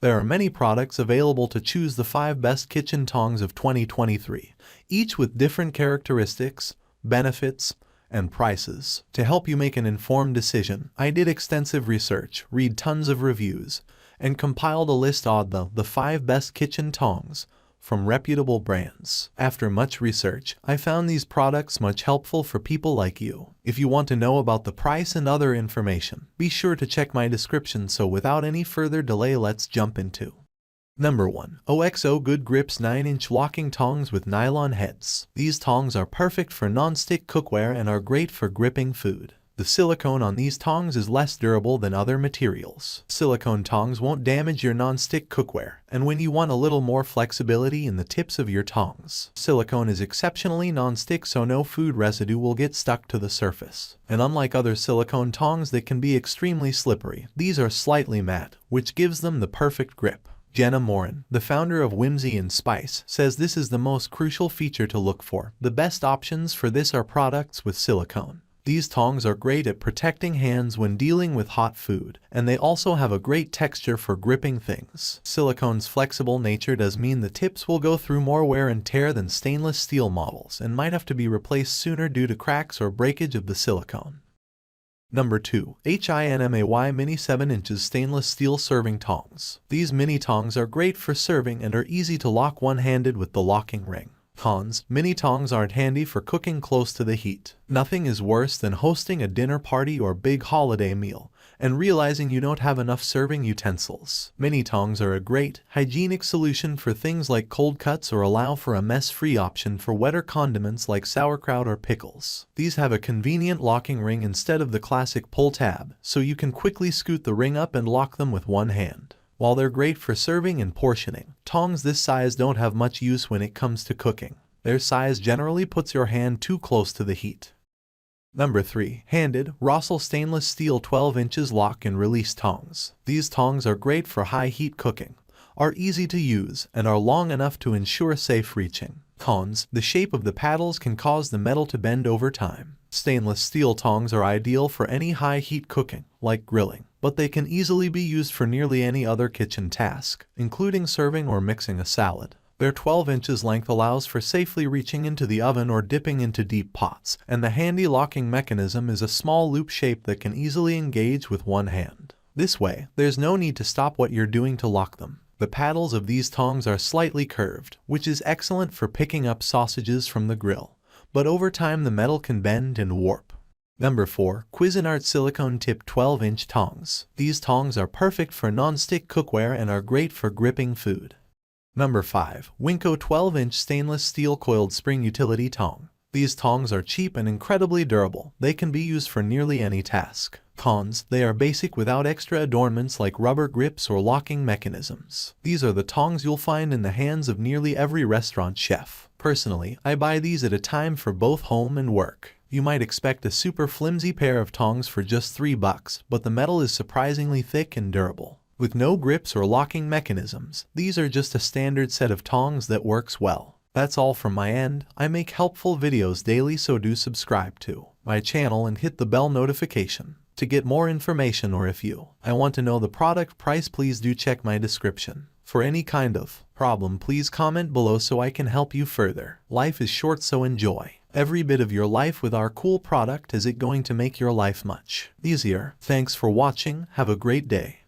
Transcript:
There are many products available to choose the 5 best kitchen tongs of 2023, each with different characteristics, benefits, and prices. To help you make an informed decision, I did extensive research, read tons of reviews, and compiled a list of the 5 best kitchen tongs from reputable brands. After much research, I found these products much helpful for people like you. If you want to know about the price and other information, be sure to check my description. So without any further delay, let's jump into Number 1. OXO Good Grips 9-inch Locking Tongs with Nylon Heads. These tongs are perfect for non-stick cookware and are great for gripping food. The silicone on these tongs is less durable than other materials. Silicone tongs won't damage your non-stick cookware, and when you want a little more flexibility in the tips of your tongs, silicone is exceptionally non-stick, so no food residue will get stuck to the surface. And unlike other silicone tongs that can be extremely slippery, these are slightly matte, which gives them the perfect grip. Jenna Morin, the founder of Whimsy and Spice, says this is the most crucial feature to look for. The best options for this are products with silicone. These tongs are great at protecting hands when dealing with hot food, and they also have a great texture for gripping things. Silicone's flexible nature does mean the tips will go through more wear and tear than stainless steel models and might have to be replaced sooner due to cracks or breakage of the silicone. Number 2. HINMAY Mini 7 inches Stainless Steel Serving Tongs. These mini tongs are great for serving and are easy to lock one-handed with the locking ring. Cons: mini tongs aren't handy for cooking close to the heat. Nothing is worse than hosting a dinner party or big holiday meal and realizing you don't have enough serving utensils. Mini tongs are a great, hygienic solution for things like cold cuts or allow for a mess-free option for wetter condiments like sauerkraut or pickles. These have a convenient locking ring instead of the classic pull tab, so you can quickly scoot the ring up and lock them with one hand. While they're great for serving and portioning, tongs this size don't have much use when it comes to cooking. Their size generally puts your hand too close to the heat. Number 3. Handed Rossel Stainless Steel 12 inches Lock and Release Tongs. These tongs are great for high heat cooking, are easy to use, and are long enough to ensure safe reaching. Cons: the shape of the paddles can cause the metal to bend over time. Stainless steel tongs are ideal for any high heat cooking, like grilling, but they can easily be used for nearly any other kitchen task, including serving or mixing a salad. Their 12 inches length allows for safely reaching into the oven or dipping into deep pots, and the handy locking mechanism is a small loop shape that can easily engage with one hand. This way, there's no need to stop what you're doing to lock them. The paddles of these tongs are slightly curved, which is excellent for picking up sausages from the grill, but over time the metal can bend and warp. Number 4. Cuisinart Silicone Tip 12-inch Tongs. These tongs are perfect for non-stick cookware and are great for gripping food. Number 5. Winco 12-inch Stainless Steel Coiled Spring Utility Tong. These tongs are cheap and incredibly durable. They can be used for nearly any task. Cons: they are basic without extra adornments like rubber grips or locking mechanisms. These are the tongs you'll find in the hands of nearly every restaurant chef. Personally, I buy these at a time for both home and work. You might expect a super flimsy pair of tongs for just $3, but the metal is surprisingly thick and durable. With no grips or locking mechanisms, these are just a standard set of tongs that works well. That's all from my end. I make helpful videos daily, so do subscribe to my channel and hit the bell notification to get more information, or if I want to know the product price, please do check my description. For any kind of problem, please comment below so I can help you further. Life is short, so enjoy every bit of your life with our cool product, as it's going to make your life much easier. Thanks for watching. Have a great day.